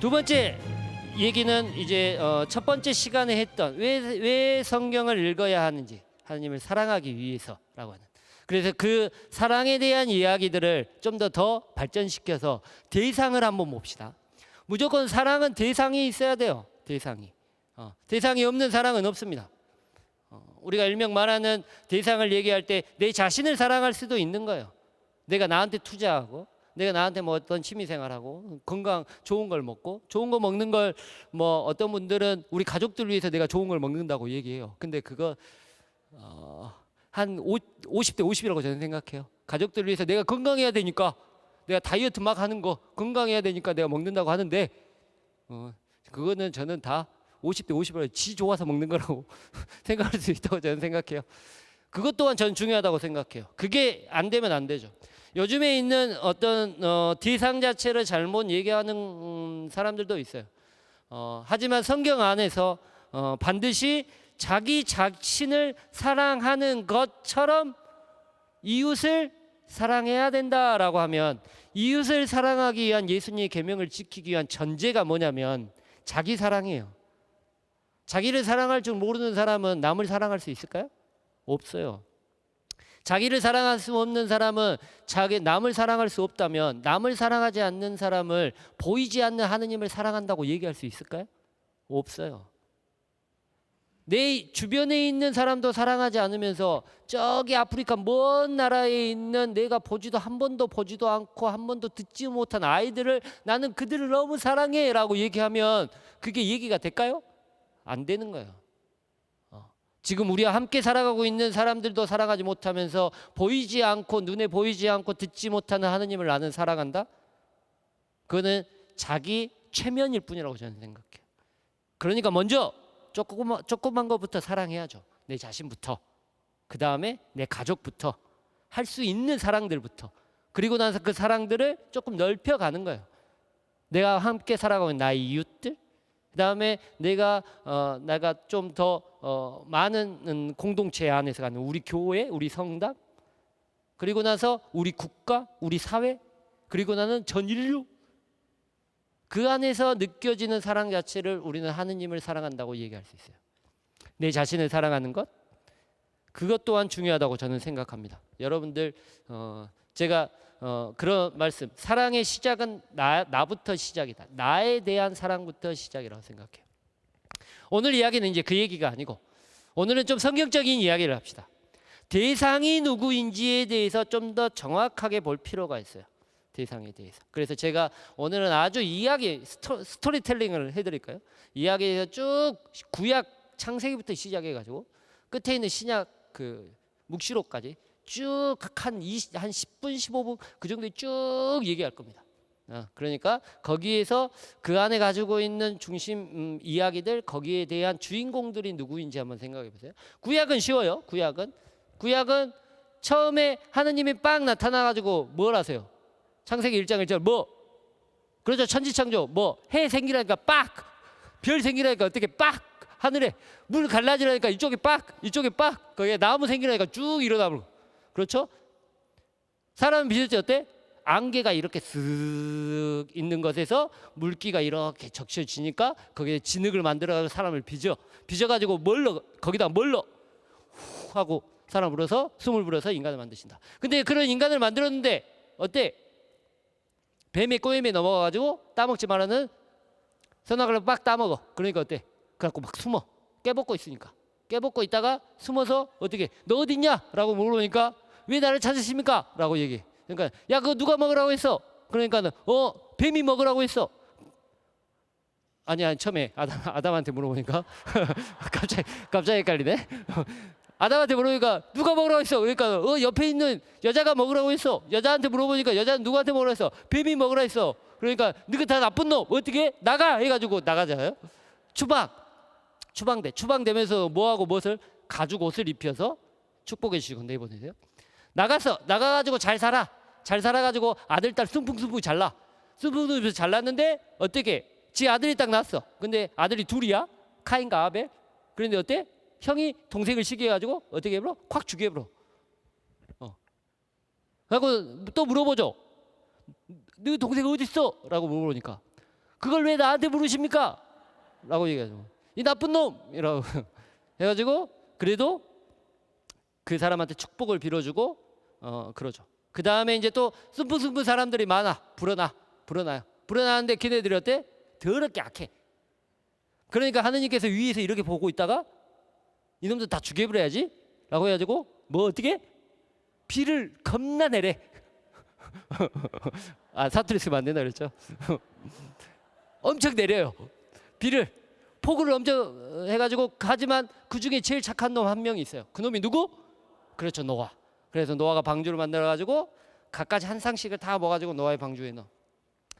두 번째 얘기는 이제 첫 번째 시간에 했던 왜 성경을 읽어야 하는지, 하나님을 사랑하기 위해서라고 하는. 그래서 그 사랑에 대한 이야기들을 좀 더 발전시켜서 대상을 한번 봅시다. 무조건 사랑은 대상이 있어야 돼요. 대상이 없는 사랑은 없습니다. 우리가 일명 말하는 대상을 얘기할 때 내 자신을 사랑할 수도 있는 거예요. 내가 나한테 투자하고, 내가 나한테 뭐 어떤 취미생활하고, 건강 좋은 걸 먹고, 좋은 거 먹는 걸 뭐 어떤 분들은 우리 가족들 위해서 내가 좋은 걸 먹는다고 얘기해요. 근데 그거 한 50대 50이라고 저는 생각해요. 가족들 위해서 내가 건강해야 되니까, 내가 다이어트 막 하는 거 건강해야 되니까 내가 먹는다고 하는데 그거는 저는 다 50대 50이라고 지 좋아서 먹는 거라고 생각할 수 있다고 저는 생각해요. 그것 또한 저는 중요하다고 생각해요. 그게 안 되면 안 되죠. 요즘에 있는 어떤 대상 자체를 잘못 얘기하는 사람들도 있어요. 하지만 성경 안에서 반드시 자기 자신을 사랑하는 것처럼 이웃을 사랑해야 된다라고 하면, 이웃을 사랑하기 위한 예수님의 계명을 지키기 위한 전제가 뭐냐면 자기 사랑이에요. 자기를 사랑할 줄 모르는 사람은 남을 사랑할 수 있을까요? 없어요. 자기를 사랑할 수 없는 사람은 남을 사랑할 수 없다면, 남을 사랑하지 않는 사람을 보이지 않는 하느님을 사랑한다고 얘기할 수 있을까요? 없어요. 내 주변에 있는 사람도 사랑하지 않으면서 저기 아프리카 먼 나라에 있는 내가 한 번도 보지도 않고 한 번도 듣지 못한 아이들을 나는 그들을 너무 사랑해 라고 얘기하면 그게 얘기가 될까요? 안 되는 거예요. 지금 우리와 함께 살아가고 있는 사람들도 사랑하지 못하면서 보이지 않고, 눈에 보이지 않고 듣지 못하는 하느님을 나는 사랑한다? 그거는 자기 최면일 뿐이라고 저는 생각해요. 그러니까 먼저 조그만 것부터 사랑해야죠. 내 자신부터, 그 다음에 내 가족부터, 할 수 있는 사랑들부터. 그리고 나서 그 사랑들을 조금 넓혀가는 거예요. 내가 함께 살아가고 있는 나의 이웃들, 그 다음에 내가 좀 더 많은 공동체 안에서 가는 우리 교회, 우리 성당, 그리고 나서 우리 국가, 우리 사회, 그리고 나는 전 인류, 그 안에서 느껴지는 사랑 자체를 우리는 하느님을 사랑한다고 얘기할 수 있어요. 내 자신을 사랑하는 것, 그것 또한 중요하다고 저는 생각합니다. 여러분들 제가 그런 말씀, 사랑의 시작은 나부터 시작이다. 나에 대한 사랑부터 시작이라고 생각해요. 오늘 이야기는 이제 그 얘기가 아니고, 오늘은 좀 성경적인 이야기를 합시다. 대상이 누구인지에 대해서 좀 더 정확하게 볼 필요가 있어요. 대상에 대해서. 그래서 제가 오늘은 아주 스토리텔링을 해드릴까요? 이야기에서 쭉 구약 창세기부터 시작해가지고 끝에 있는 신약 그 묵시록까지 쭉 한 10분 15분 그 정도에 쭉 얘기할 겁니다. 그러니까 거기에서 그 안에 가지고 있는 중심 이야기들, 거기에 대한 주인공들이 누구인지 한번 생각해 보세요. 구약은 쉬워요. 구약은 처음에 하느님이 빡 나타나가지고 뭘 하세요? 창세기 1장 1절 뭐? 그렇죠. 천지창조 뭐? 해 생기라니까 빡! 별 생기라니까 어떻게 빡! 하늘에 물 갈라지라니까 이쪽에 빡! 이쪽에 빡! 거기에 나무 생기라니까 쭉 일어나고. 그렇죠? 사람은 빚을지 어때? 안개가 이렇게 쓱 있는 것에서 물기가 이렇게 적셔지니까 거기에 진흙을 만들어서 사람을 빚어가지고 거기다 후 하고 사람을 불어서 숨을 불어서 인간을 만드신다. 근데 그런 인간을 만들었는데 어때? 뱀의 꼬임에 넘어가가지고 따먹지 말라는 선악을 막 따먹어. 그러니까 어때? 그래갖고 막 숨어. 깨벗고 있으니까. 깨벗고 있다가 숨어서 어떻게? 너 어딨냐? 라고 물어보니까 왜 나를 찾으십니까? 라고 얘기해. 그러니까 야 그거 누가 먹으라고 했어? 그러니까는 뱀이 먹으라고 했어. 아니 처음에 아담한테 물어보니까 갑자기 헷갈리네. 아담한테 물어보니까 누가 먹으라고 했어? 그러니까 옆에 있는 여자가 먹으라고 했어. 여자한테 물어보니까 여자는 누구한테 먹으라고 했어? 뱀이 먹으라 했어. 그러니까 너가 다 나쁜 놈 어떻게 나가 해가지고 나가잖아요. 추방되면서 뭐하고 무엇을 가죽 옷을 입혀서 축복해 주시고 내보내세요. 나가가지고 잘 살아가지고 아들 딸 숭풍숭풍 숭풍숭풍 잘났는데 어떻게? 지 아들이 딱 낳았어. 근데 아들이 둘이야. 카인과 아벨. 그런데 어때? 형이 동생을 시기해가지고 어떻게 해버려? 콱 죽여버려. 그리고 또 물어보죠. 너 동생 어디 있어? 라고 물어보니까 그걸 왜 나한테 물으십니까? 라고 얘기하죠. 이 나쁜 놈이라고 해가지고 그래도 그 사람한테 축복을 빌어주고 그러죠. 그 다음에 이제 또 승부승부 사람들이 많아. 불어나요. 불어나는데 걔네들이 어때? 더럽게 악해. 그러니까 하느님께서 위에서 이렇게 보고 있다가 이놈들 다 죽여버려야지 라고 해가지고 뭐 어떻게? 비를 겁나 내래. 사투리 쓰면 안 된다 그랬죠. 엄청 내려요. 비를 폭우를 엄청 해가지고, 하지만 그 중에 제일 착한 놈 한 명이 있어요. 그 놈이 누구? 그렇죠, 노아. 그래서 노아가 방주를 만들어가지고 각가지 한 상씩을 다 먹어가지고 노아의 방주에 넣어.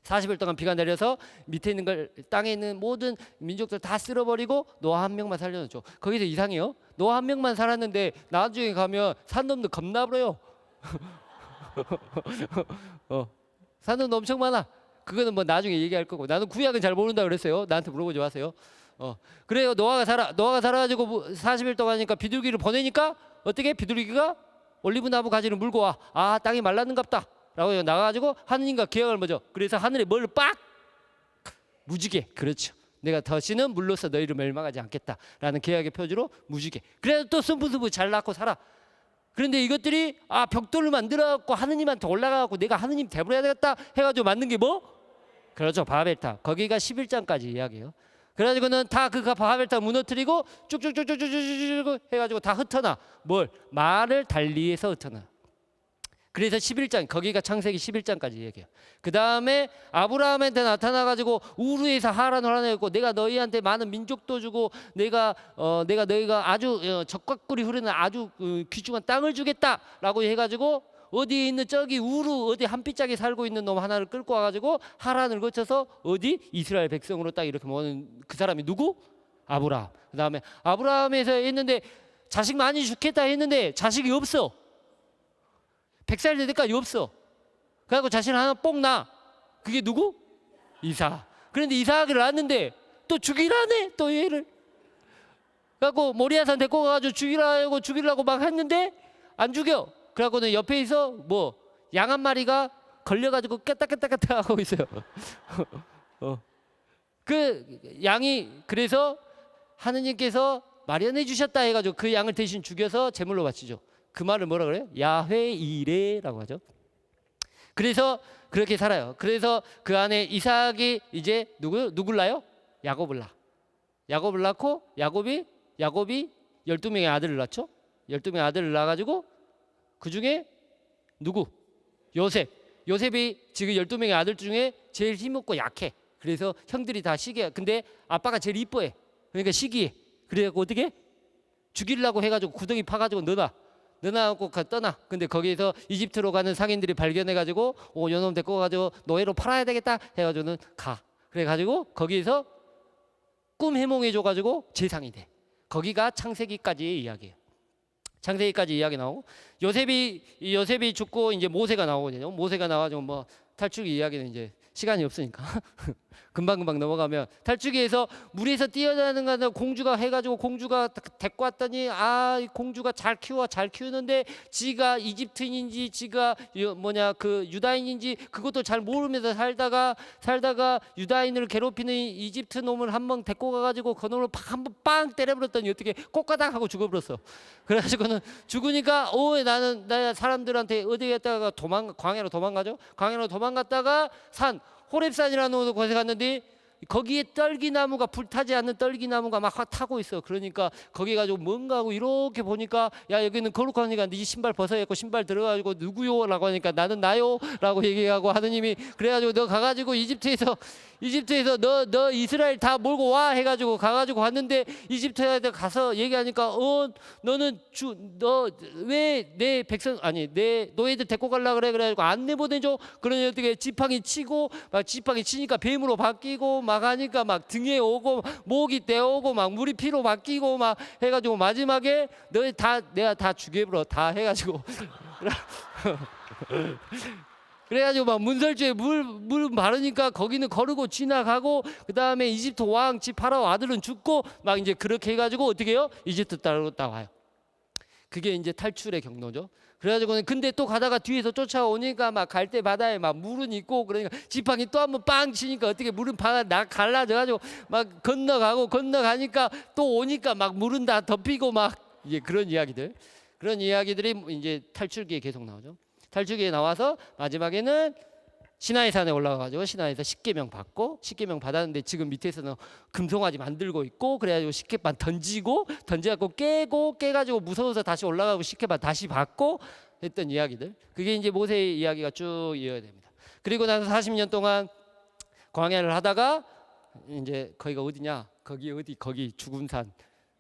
40일 동안 비가 내려서 밑에 있는 걸, 땅에 있는 모든 민족들 다 쓸어버리고 노아 한 명만 살려놓죠. 거기서 이상해요. 노아 한 명만 살았는데 나중에 가면 산 놈들 겁나 불어요. 산 놈도 엄청 많아. 그거는 뭐 나중에 얘기할 거고, 나는 구약은 잘 모른다 그랬어요. 나한테 물어보지 마세요. 그래요. 노아가 살아가지고 40일 동안 하니까 비둘기를 보내니까 어떻게? 비둘기가 올리브 나무 가지를 물고 와. 땅이 말랐는갑다 라고 나가가지고 하느님과 계약을 맺어. 그래서 하늘에 뭘 빡 무지개. 그렇죠. 내가 다시는 물로서 너희를 멸망하지 않겠다라는 계약의 표지로 무지개. 그래도 또 승부승부 잘 낳고 살아. 그런데 이것들이 벽돌을 만들어갖고 하느님한테 올라가갖고 내가 하느님 대부해야 되겠다 해가지고 만든 게 뭐? 그렇죠, 바벨탑. 거기가 11장까지 이야기예요. 그래가지고는 다 그 바벨탑 무너뜨리고 쭉쭉쭉쭉쭉쭉 해가지고 다 흩어놔. 뭘? 말을 달리해서 흩어놔. 그래서 11장, 거기가 창세기 11장까지 얘기해요. 그 다음에 아브라함한테 나타나가지고 우르에서 하란을 하나 했고, 내가 너희한테 많은 민족도 주고, 내가 너희가 아주 적각꿀이 흐르는 아주 귀중한 땅을 주겠다라고 해가지고, 어디에 있는 저기 우르 어디 한 삐짝에 살고 있는 놈 하나를 끌고 와가지고 하란을 거쳐서 어디? 이스라엘 백성으로 딱 이렇게 모은 그 사람이 누구? 아브라함. 그 다음에 아브라함에서 했는데 자식 많이 죽겠다 했는데 자식이 없어. 100살 될 때까지 없어. 그래갖고 자식 하나 뽕 나. 그게 누구? 이삭. 그런데 이삭을 낳았는데 또 죽이라네. 또 얘를. 그래갖고 모리아산 데리고 가가지고 죽이라고 막 했는데 안 죽여. 그래갖고는 옆에 있어 뭐 양 한 마리가 걸려가지고 깨딱깨딱깨딱 하고 있어요. 그 양이 그래서 하느님께서 마련해 주셨다 해가지고 그 양을 대신 죽여서 제물로 바치죠. 그 말을 뭐라 그래요? 야훼 이레라고 하죠. 그래서 그렇게 살아요. 그래서 그 안에 이삭이 이제 누굴 낳아요? 야곱을 낳아. 야곱을 낳고 야곱이 12명의 아들을 낳죠. 12명의 아들을 낳아가지고 그 중에 누구? 요셉이 지금 12명의 아들 중에 제일 힘없고 약해. 그래서 형들이 다 시기해. 근데 아빠가 제일 이뻐해. 그러니까 시기해. 그래갖고 어떻게? 죽이려고 해가지고 구덩이 파가지고 넣어놔갖고 떠나. 근데 거기에서 이집트로 가는 상인들이 발견해가지고 요놈 데리고 가지고 노예로 팔아야 되겠다 해가지고는 가. 그래가지고 거기에서 꿈 해몽해줘가지고 재상이 돼. 거기가 창세기까지의 이야기예요. 창세기까지 이야기 나오고 요셉이 죽고 이제 모세가 나오거든요. 모세가 나와가지고 뭐 탈출기 이야기는 이제 시간이 없으니까 금방 넘어가면 탈출기에서 물에서 뛰어나는 거는 공주가 해가지고 공주가 데리고 왔더니 이 공주가 잘 키우는데 지가 이집트인인지 지가 그 유다인인지 그것도 잘 모르면서 살다가 유다인을 괴롭히는 이집트 놈을 한 번 데리고 가가지고 그 놈을 한번 빵 때려버렸더니 어떻게 꼬까닥 하고 죽어버렸어. 그래가지고는 죽으니까 나 사람들한테 어디 갔다가 광야로 도망가죠. 광야로 도망갔다가 호렙산이라는 곳에 갔는데 거기에 떨기나무가 불타지 않는 떨기나무가 막 타고 있어. 그러니까 거기 가지고 뭔가 하고 이렇게 보니까 여기는 거룩하니까 네 신발 벗어야겠고 신발 들어가지고 누구요? 라고 하니까 나는 나요? 라고 얘기하고 하느님이 그래가지고 너 가가지고 이집트에서 너 이스라엘 다 몰고 와 해가지고 가가지고 왔는데 이집트에 가서 얘기하니까 너는 너 왜 내 백성 내 노예들 데리고 가려고 그래. 그래가지고 안 내보내줘. 그러니 어떻게 지팡이 치니까 뱀으로 바뀌고 막 하니까 막 등에 오고 목이 떼오고 막 물이 피로 바뀌고 막 해가지고 마지막에 내가 다 죽여버려 다 해가지고 그래가지고 막 문설주에 물 바르니까 거기는 거르고 지나가고 그 다음에 이집트 왕 집 파라오 아들은 죽고 막 이제 그렇게 해가지고 어떻게 해요? 이집트 땅으로 딱 와요. 그게 이제 탈출의 경로죠. 그래가지고는 근데 또 가다가 뒤에서 쫓아오니까 막 갈대 바다에 막 물은 있고 그러니까 지팡이 또 한번 빵 치니까 어떻게 물은 바다 갈라져가지고 막 건너가니까 또 오니까 막 물은 다 덮이고 막 이제 그런 이야기들이 이제 탈출기에 계속 나오죠. 탈출기에 나와서 마지막에는 시나이산에 올라가가지고 시나이에서 십계명 받고 십계명 받았는데 지금 밑에서는 금송아지 만들고 있고 그래가지고 십계반 던져갖고 깨가지고 무서워서 다시 올라가고 십계반 다시 받고 했던 이야기들, 그게 이제 모세의 이야기가 쭉 이어야 됩니다. 그리고 나서 40년 동안 광야를 하다가 이제 거기가 어디냐? 거기 죽은 산,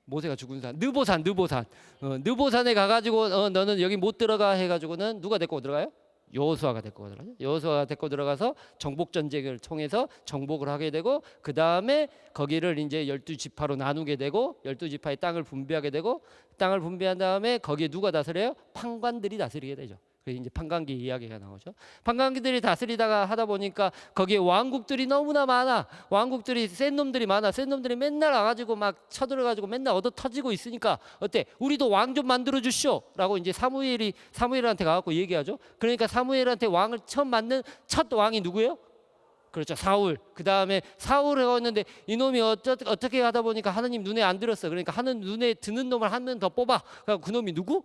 모세가 죽은 산, 느보산에 가가지고 너는 여기 못 들어가 해가지고는 누가 데리고 들어가요? 여호수아가 데리고 들어가서 정복 전쟁을 통해서 정복을 하게 되고 그 다음에 거기를 이제 12지파로 나누게 되고 12지파의 땅을 분배하게 되고 땅을 분배한 다음에 거기에 누가 다스려요? 판관들이 다스리게 되죠. 그래서 이제 판관기 이야기가 나오죠. 판관기들이 다스리다가 하다 보니까 거기에 왕국들이 너무나 많아. 왕국들이 센 놈들이 많아. 센 놈들이 맨날 와가지고 막 쳐들어가지고 맨날 얻어 터지고 있으니까 어때? 우리도 왕 좀 만들어 주시오 라고 이제 사무엘한테 가갖고 얘기하죠. 그러니까 사무엘한테 왕을 처음 맡는 첫 왕이 누구예요? 그렇죠, 사울. 그 다음에 사울을 했는데 이놈이 어떻게 하다 보니까 하느님 눈에 안 들었어. 그러니까 하는 눈에 드는 놈을 한 명 더 뽑아. 그래서 그 놈이 누구?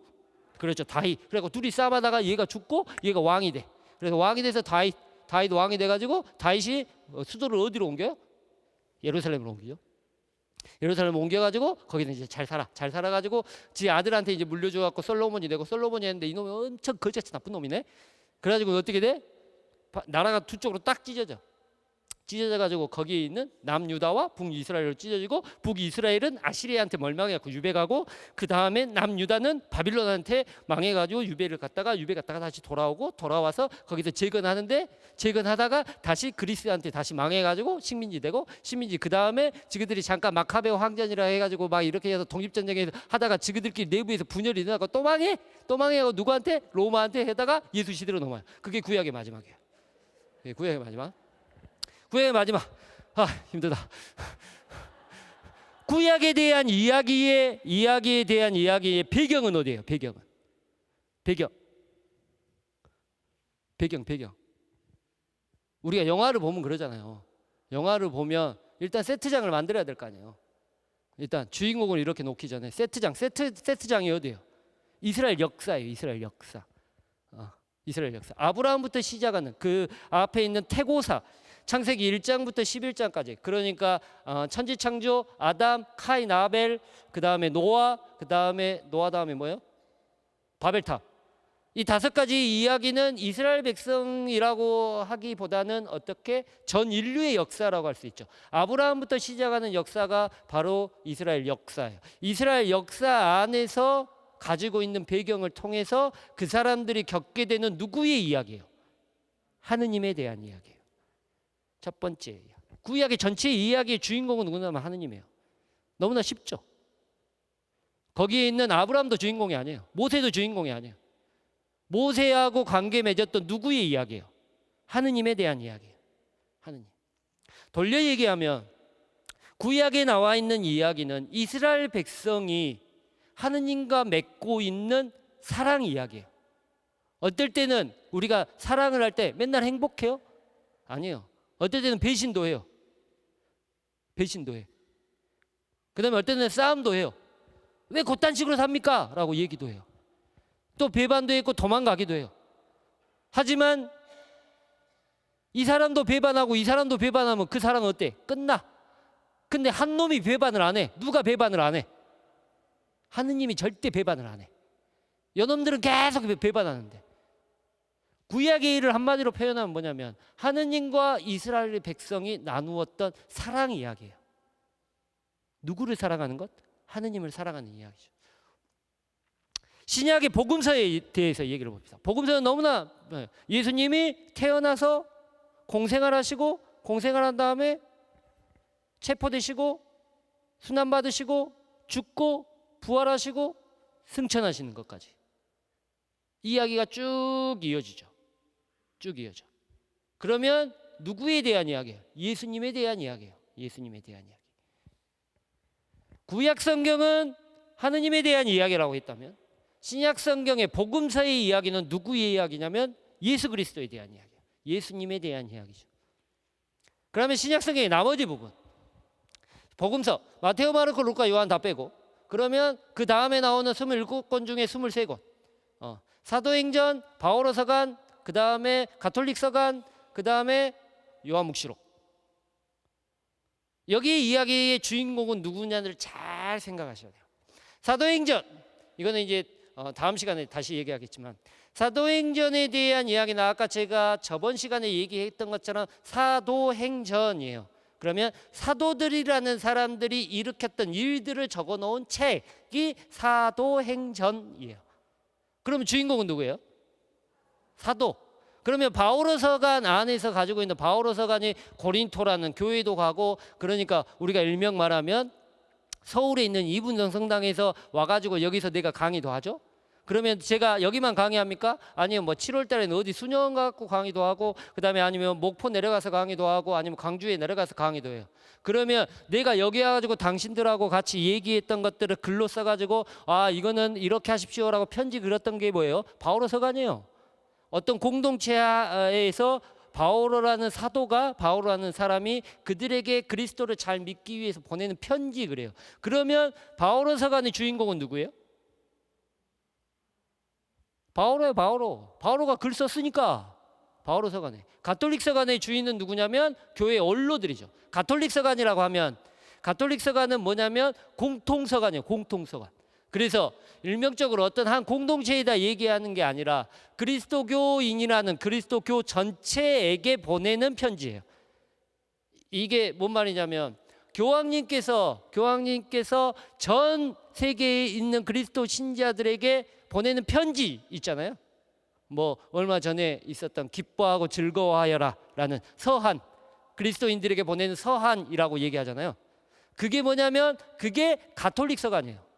그렇죠, 다윗. 그래서 둘이 싸움하다가 얘가 죽고 얘가 왕이 돼. 그래서 왕이 돼서 다윗 왕이 돼가지고 다윗이 수도를 어디로 옮겨요? 예루살렘으로 옮기죠. 예루살렘 옮겨가지고 거기는 이제 잘 살아가지고 지 아들한테 이제 물려줘갖고 솔로몬이 되고 솔로몬이 했는데 이놈이 엄청 거지같이 나쁜 놈이네. 그래가지고 어떻게 돼? 나라가 두 쪽으로 딱 찢어져가지고 거기에 있는 남유다와 북이스라엘로 찢어지고 북이스라엘은 아시리아한테 멸망해갖고 유배 가고 그 다음에 남유다는 바빌론한테 망해가지고 유배 갔다가 다시 돌아와서 거기서 재건하다가 다시 그리스한테 다시 망해가지고 식민지 되고 식민지 그 다음에 지그들이 잠깐 마카베오 황전이라 해가지고 막 이렇게 해서 독립전쟁에서 하다가 지그들끼리 내부에서 분열이 일어나고 또 망해가고 누구한테? 로마한테 해다가 예수 시대로 넘어요. 그게 구약의 마지막이에요. 구약의 마지막. 힘들다. 구약에 대한 이야기에 대한 이야기의 배경은 어디예요? 배경. 우리가 영화를 보면 그러잖아요. 영화를 보면 일단 세트장을 만들어야 될 거 아니에요. 일단 주인공을 이렇게 놓기 전에 세트장이 어디예요? 이스라엘 역사예요. 이스라엘 역사. 아브라함부터 시작하는 그 앞에 있는 태고사, 창세기 1장부터 11장까지. 그러니까 천지창조, 아담, 카인, 아벨, 그 다음에 노아 다음에 뭐예요? 바벨탑. 이 5가지 이야기는 이스라엘 백성이라고 하기보다는 어떻게 전 인류의 역사라고 할 수 있죠. 아브라함부터 시작하는 역사가 바로 이스라엘 역사예요. 이스라엘 역사 안에서 가지고 있는 배경을 통해서 그 사람들이 겪게 되는 누구의 이야기예요? 하느님에 대한 이야기예요. 첫 번째, 구약의 전체 이야기의 주인공은 누구냐면 하느님이에요. 너무나 쉽죠. 거기에 있는 아브라함도 주인공이 아니에요. 모세도 주인공이 아니에요. 모세하고 관계 맺었던 누구의 이야기예요? 하느님에 대한 이야기예요. 하느님. 돌려 얘기하면 구약에 나와 있는 이야기는 이스라엘 백성이 하느님과 맺고 있는 사랑 이야기예요. 어떨 때는 우리가 사랑을 할 때 맨날 행복해요? 아니에요. 어떨 때는 배신도 해요. 그 다음에 어떨 때는 싸움도 해요. 왜 그딴 식으로 삽니까? 라고 얘기도 해요. 또 배반도 했고 도망가기도 해요. 하지만 이 사람도 배반하고 이 사람도 배반하면 그 사람은 어때? 끝나. 근데 한 놈이 배반을 안 해. 누가 배반을 안 해? 하느님이 절대 배반을 안 해. 여놈들은 계속 배반하는데. 구약의 일을 한마디로 표현하면 뭐냐면 하느님과 이스라엘 백성이 나누었던 사랑 이야기예요. 누구를 사랑하는 것? 하느님을 사랑하는 이야기죠. 신약의 복음서에 대해서 얘기를 봅시다. 복음서는 너무나 예수님이 태어나서 공생활 하시고 공생활 한 다음에 체포되시고 순환받으시고 죽고 부활하시고 승천하시는 것까지 이야기가 쭉 이어지죠. 그러면 누구에 대한 이야기예요? 예수님에 대한 이야기예요. 구약 성경은 하느님에 대한 이야기라고 했다면 신약 성경의 복음서의 이야기는 누구의 이야기냐면 예수 그리스도에 대한 이야기예요. 예수님에 대한 이야기죠. 그러면 신약 성경의 나머지 부분, 복음서 마테오, 마르코, 루카, 요한 다 빼고, 그러면 그 다음에 나오는 27권 중에 23권, 사도행전, 바오로서간, 그 다음에 가톨릭서간, 그 다음에 요한묵시록. 여기 이야기의 주인공은 누구냐를 잘 생각하셔야 돼요. 사도행전, 이거는 이제 다음 시간에 다시 얘기하겠지만, 사도행전에 대한 이야기는 아까 제가 저번 시간에 얘기했던 것처럼 사도행전이에요. 그러면 사도들이라는 사람들이 일으켰던 일들을 적어놓은 책이 사도행전이에요. 그러면 주인공은 누구예요? 사도. 그러면 바오로서간 안에서 가지고 있는, 바오로서간이 고린토라는 교회도 가고, 그러니까 우리가 일명 말하면 서울에 있는 이분정 성당에서 와가지고 여기서 내가 강의도 하죠. 그러면 제가 여기만 강의합니까? 아니면 뭐 7월 달에는 어디 수녀원 갖고 강의도 하고, 그 다음에 아니면 목포 내려가서 강의도 하고, 아니면 광주에 내려가서 강의도 해요. 그러면 내가 여기 와가지고 당신들하고 같이 얘기했던 것들을 글로 써가지고, 아, 이거는 이렇게 하십시오라고 편지 그렸던 게 뭐예요? 바오로서간이에요. 어떤 공동체에서 바오로라는 사도가, 바오로라는 사람이 그들에게 그리스도를 잘 믿기 위해서 보내는 편지, 그래요. 그러면 바오로서간의 주인공은 누구예요? 바오로예요. 바오로가 글 썼으니까 바오로서간에. 가톨릭서간의 주인은 누구냐면 교회 원로들이죠. 가톨릭서간이라고 하면, 가톨릭서간은 뭐냐면 공통서간이에요. 공통서간. 그래서 일명적으로 어떤 한 공동체에다 얘기하는 게 아니라 그리스도교인이라는 그리스도교 전체에게 보내는 편지예요. 이게 뭔 말이냐면, 교황님께서 전 세계에 있는 그리스도 신자들에게 보내는 편지 있잖아요. 뭐 얼마 전에 있었던 기뻐하고 즐거워하여라 라는 서한, 그리스도인들에게 보내는 서한이라고 얘기하잖아요. 그게 뭐냐면 그게 가톨릭서간이에요.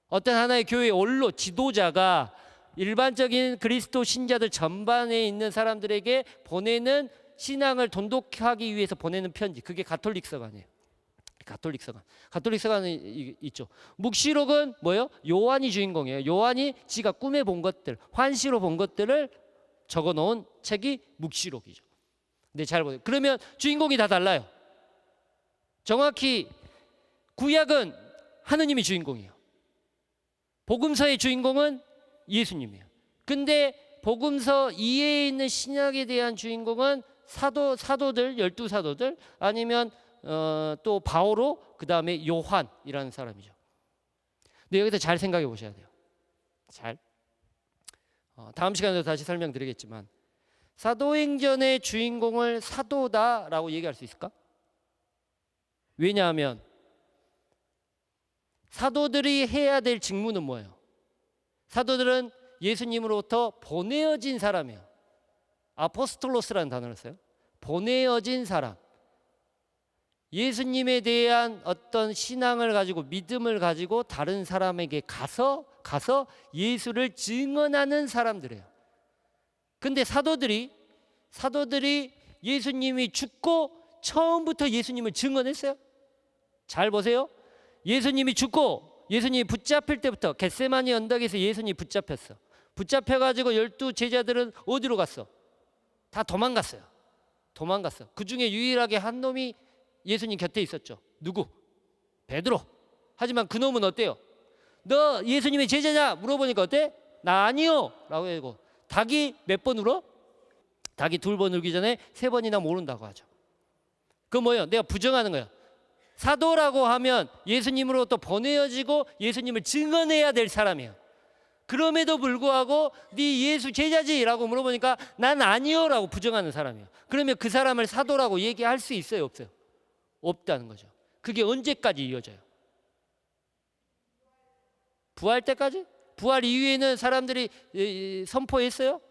어떤 하나의 교회 원로 지도자가 일반적인 그리스도 신자들 전반에 있는 사람들에게 보내는, 신앙을 돈독하기 위해서 보내는 편지, 그게 가톨릭서간이에요. 가톨릭서간은 있죠. 묵시록은 뭐예요? 요한이 주인공이에요. 요한이 지가 꿈에 본 것들, 환시로 본 것들을 적어놓은 책이 묵시록이죠. 네, 잘 보세요. 그러면 주인공이 다 달라요. 정확히 구약은 하느님이 주인공이에요. 복음서의 주인공은 예수님이에요. 근데 복음서 이해에 있는 신약에 대한 주인공은 사도들, 12사도들, 아니면 또 바오로, 그 다음에 요한이라는 사람이죠. 근데 여기서 잘 생각해 보셔야 돼요. 잘. 다음 시간에도 다시 설명드리겠지만, 사도행전의 주인공을 사도다라고 얘기할 수 있을까? 왜냐하면 사도들이 해야 될 직무는 뭐예요? 사도들은 예수님으로부터 보내어진 사람이에요. 아포스톨로스라는 단어를 써요. 보내어진 사람. 예수님에 대한 어떤 신앙을 가지고, 믿음을 가지고 다른 사람에게 가서 예수를 증언하는 사람들이에요. 근데 사도들이 예수님이 죽고 처음부터 예수님을 증언했어요? 잘 보세요. 예수님이 죽고 예수님이 붙잡힐 때부터 겟세마니 언덕에서 예수님이 붙잡혔어. 붙잡혀가지고 12 제자들은 어디로 갔어? 다 도망갔어요. 그 중에 유일하게 한 놈이 예수님 곁에 있었죠. 누구? 베드로. 하지만 그 놈은 어때요? 너 예수님의 제자냐? 물어보니까 어때? 나 아니요 라고 하고, 닭이 몇 번 울어? 닭이 2번 울기 전에 3번이나 모른다고 하죠. 그건 뭐예요? 내가 부정하는 거예요. 사도라고 하면 예수님으로부터 보내어지고 예수님을 증언해야 될 사람이에요. 그럼에도 불구하고 네 예수 제자지? 라고 물어보니까 난 아니요 라고 부정하는 사람이에요. 그러면 그 사람을 사도라고 얘기할 수 있어요? 없어요? 없다는 거죠. 그게 언제까지 이어져요? 부활 때까지? 부활 이후에는 사람들이 선포했어요?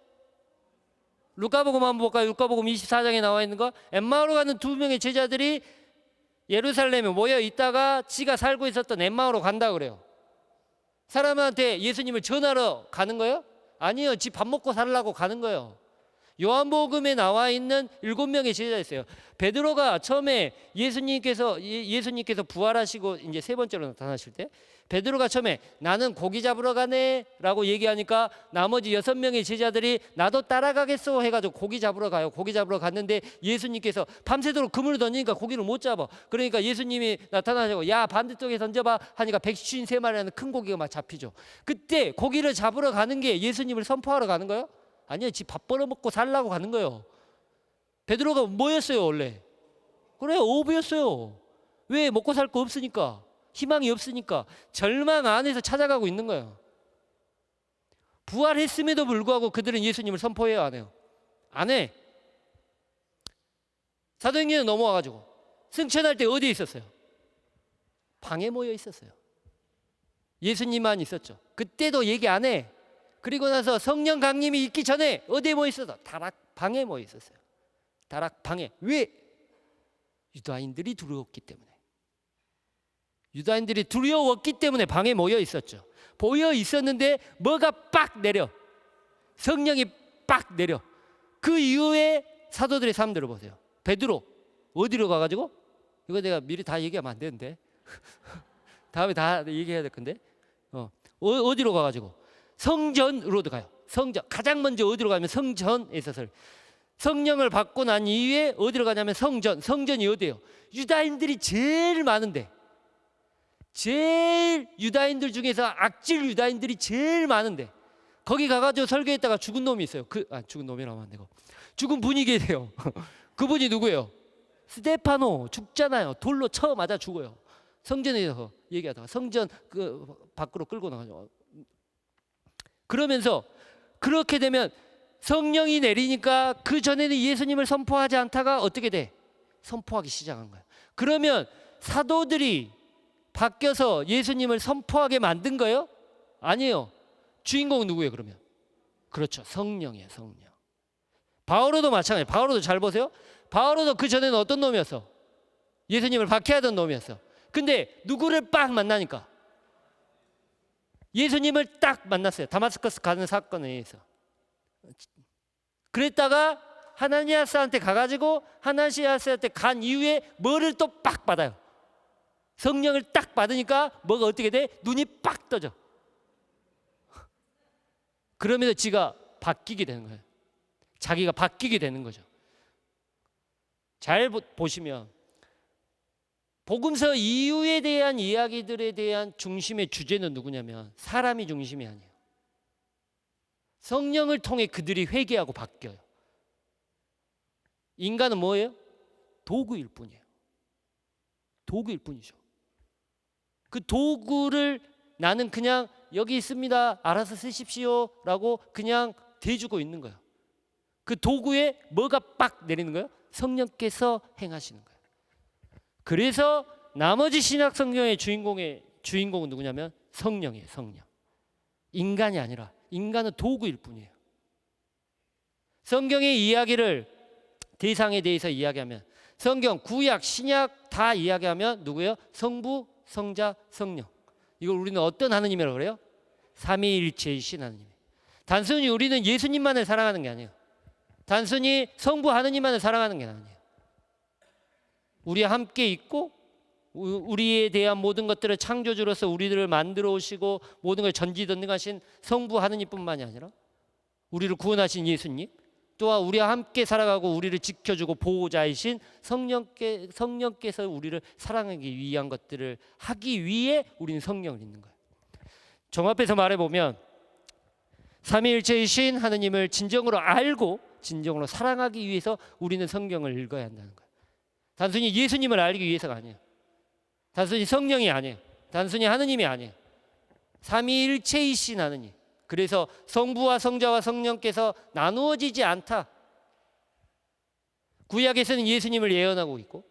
루카복음 한번 볼까요? 루카복음 24장에 나와 있는 거, 엠마오로 가는 2명의 제자들이 예루살렘에 모여 있다가 지가 살고 있었던 엠마오로 간다 그래요. 사람한테 예수님을 전하러 가는 거예요? 아니요, 집 밥 먹고 살라고 가는 거예요. 요한복음에 나와 있는 7명의 제자였어요. 베드로가 처음에 예수님께서 부활하시고 이제 3번째로 나타나실 때, 베드로가 처음에 나는 고기 잡으러 가네 라고 얘기하니까 나머지 6명의 제자들이 나도 따라가겠어 해가지고 고기 잡으러 가요. 고기 잡으러 갔는데 예수님께서 밤새도록 그물을 던지니까 고기를 못 잡아. 그러니까 예수님이 나타나시고 야 반대쪽에 던져봐 하니까 153마리라는 큰 고기가 막 잡히죠. 그때 고기를 잡으러 가는 게 예수님을 선포하러 가는 거예요? 아니요, 지 밥 벌어먹고 살라고 가는 거예요. 베드로가 뭐였어요 원래? 그래, 어부였어요. 왜? 먹고 살 거 없으니까, 희망이 없으니까 절망 안에서 찾아가고 있는 거예요. 부활했음에도 불구하고 그들은 예수님을 선포해요, 안 해요? 안 해. 사도행전에 넘어와가지고 승천할 때 어디에 있었어요? 방에 모여 있었어요. 예수님만 있었죠. 그때도 얘기 안 해. 그리고 나서 성령 강림이 있기 전에 어디에 모여 있었어? 다락방에 모여 있었어요. 다락방에. 왜? 유다인들이 두려웠기 때문에. 유다인들이 두려웠기 때문에 방에 모여 있었죠. 모여 있었는데 뭐가 빡 내려. 성령이 빡 내려. 그 이후에 사도들의 삶 들어보세요. 베드로 어디로 가가지고, 이거 내가 미리 다 얘기하면 안 되는데 다음에 다 얘기해야 될 건데, 어디로 가가지고 성전으로도 가요. 성전. 가장 먼저 어디로 가면 성전에 있어서 성령을 받고 난 이후에 어디로 가냐면 성전. 성전이 어디예요? 유다인들이 제일 많은데, 제일 유다인들 중에서 악질 유다인들이 제일 많은데 거기 가가지고 설교했다가 죽은 놈이 있어요. 죽은 놈이라고 하면 안 되고 죽은 분이 계세요. 그분이 누구예요? 스데파노. 죽잖아요. 돌로 쳐 맞아 죽어요. 성전에서 얘기하다가 성전 밖으로 끌고 나가죠. 그러면서 그렇게 되면 성령이 내리니까 그 전에는 예수님을 선포하지 않다가 어떻게 돼? 선포하기 시작한 거예요. 그러면 사도들이 바뀌어서 예수님을 선포하게 만든 거예요? 아니에요. 주인공은 누구예요 그러면? 그렇죠, 성령이에요. 성령. 바오로도 마찬가지예요. 바오로도 잘 보세요. 바오로도 그 전에는 어떤 놈이었어? 예수님을 박해하던 놈이었어. 근데 누구를 빡 만나니까 예수님을 딱 만났어요. 다마스커스 가는 사건에 의해서. 그랬다가 하나니아스한테 가가지고 하나니아스한테 간 이후에 뭐를 또 빡 받아요. 성령을 딱 받으니까 뭐가 어떻게 돼? 눈이 빡 떠져. 그러면서 지가 바뀌게 되는 거예요. 자기가 바뀌게 되는 거죠. 잘 보시면 복음서 이후에 대한 이야기들에 대한 중심의 주제는 누구냐면 사람이 중심이 아니에요. 성령을 통해 그들이 회개하고 바뀌어요. 인간은 뭐예요? 도구일 뿐이에요. 도구일 뿐이죠. 그 도구를 나는 그냥 여기 있습니다, 알아서 쓰십시오 라고 그냥 대주고 있는 거예요. 그 도구에 뭐가 빡 내리는 거예요? 성령께서 행하시는 거예요. 그래서 나머지 신약 성경의 주인공은 누구냐면 성령이에요. 성령. 인간이 아니라, 인간은 도구일 뿐이에요. 성경의 이야기를 대상에 대해서 이야기하면 성경, 구약, 신약 다 이야기하면 누구예요? 성부, 성자, 성령. 이걸 우리는 어떤 하느님이라고 그래요? 삼위일체이신 하느님. 단순히 우리는 예수님만을 사랑하는 게 아니에요. 단순히 성부 하느님만을 사랑하는 게 아니에요. 우리와 함께 있고 우리에 대한 모든 것들을 창조주로서 우리들을 만들어 오시고 모든 걸 전지전능하신 성부 하느님뿐만이 아니라 우리를 구원하신 예수님, 또한 우리와 함께 살아가고 우리를 지켜주고 보호자이신 성령께서 우리를 사랑하기 위한 것들을 하기 위해 우리는 성령을 믿는 거예요. 종합해서 말해보면 삼위일체이신 하느님을 진정으로 알고 진정으로 사랑하기 위해서 우리는 성경을 읽어야 한다는 거예요. 단순히 예수님을 알기 위해서가 아니에요. 단순히 성령이 아니에요. 단순히 하느님이 아니에요. 삼위일체이신 하느님. 그래서 성부와 성자와 성령께서 나누어지지 않다. 구약에서는 예수님을 예언하고 있고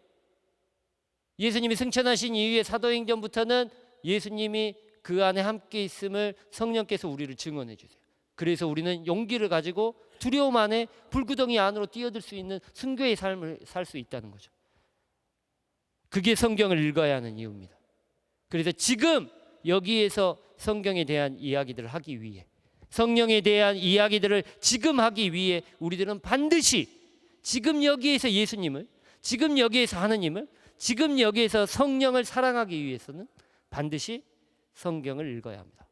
예수님이 승천하신 이후에 사도행전부터는 예수님이 그 안에 함께 있음을 성령께서 우리를 증언해 주세요. 그래서 우리는 용기를 가지고 두려움 안에 불구덩이 안으로 뛰어들 수 있는 순교의 삶을 살 수 있다는 거죠. 그게 성경을 읽어야 하는 이유입니다. 그래서 지금 여기에서 성경에 대한 이야기들을 하기 위해, 성령에 대한 이야기들을 지금 하기 위해 우리들은 반드시 지금 여기에서 예수님을, 지금 여기에서 하느님을, 지금 여기에서 성령을 사랑하기 위해서는 반드시 성경을 읽어야 합니다.